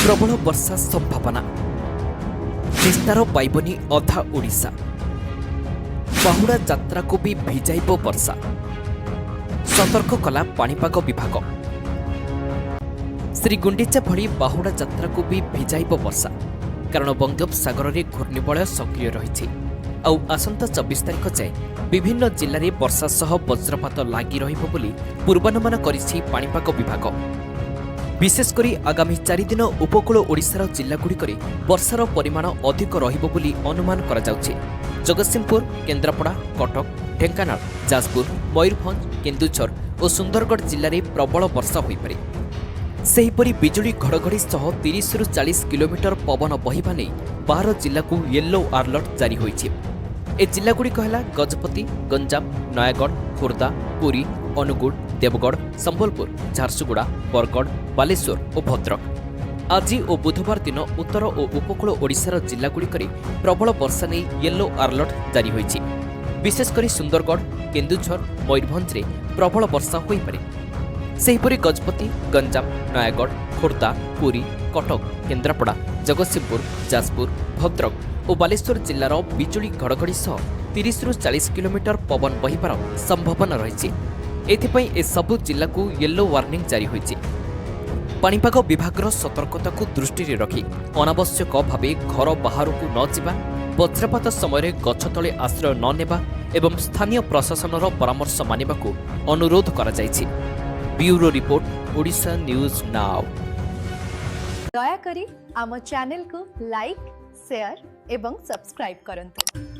प्रबल वर्षा संभावना विस्तार पाइबनी अधा ओडिशा। बाहुडा यात्रा को भी भिजाइब वर्षा, सतर्क कला पाणीपाग विभाग। श्रीगुंडीचा भली बाहुडा यात्रा को भी भिजाइब वर्षा, कारण बंगोपसागर में घूर्णिबलय सक्रिय रही। आसंता 24 तारिख जाए विभिन्न जिले में वर्षा सह वज्रपात लगी रहिबो बोली पूर्वानुमान करिछि पाणीपाग विभाग। विशेषकर आगामी 4 दिन उपकूल ओडिशार जिल्लागुड़िक वर्षार परिमाण अधिक रहिबो बोली अनुमान करा जाउछि। जगतसिंहपुर, केन्द्रापड़ा, कटक, ढेंकानाल, जाजपुर, मयूरभंज, केन्दुझर और सुंदरगढ़ जिले में प्रबल वर्षा होईपारे। सेहीपरि बिजुली घड़घड़ी सह 30 ରୁ 40 किलोमीटर पवन बहिबा नहीं 12 जिला को येलो अलर्ट जारी होईछि। ए जिलागुड़िक है गजपति, गंजाम, नयागढ़, खोर्धा, पुरी, अनुगुल, देवगढ़, संबलपुर, झारसुगुड़ा, बरगढ़, बालेश्वर और भद्रक। आज और बुधवार दिन उत्तर और उपकूल ओडिशार जिलागुड़िक प्रबल वर्षा नहीं येलो अलर्ट जारी होईछि। विशेषकर सुंदरगढ़, केन्दुझर, मयूरभंज में प्रबल वर्षा होईपारे। सेहीपरि गजपति, गंजाम, नयागढ़, खोर्धा, पुरी, कटक, केन्द्रापड़ा, जगतसिंहपुर, जाजपुर, भद्रक और बालेश्वर जिलार बिजुली घड़घड़ी सह 30 ରୁ 40 किलोमीटर पवन बहिबार संभावना रही। एथिपाई ए सबु जिला को येलो वार्निंग जारी होईछि। पाणीपाग विभागर सतर्कता को दृष्टि रखी अनावश्यक भावे घर बाहर को न जिबा, वज्रपात समय गछ तले आश्रय न नेबा एवं स्थानीय प्रशासनर परामर्श मानिबाकू अनुरोध करा जायछि। Bureau report, Odisha news now. दयाकरी आम चैनल को लाइक, शेयर एवं सब्सक्राइब करंतु।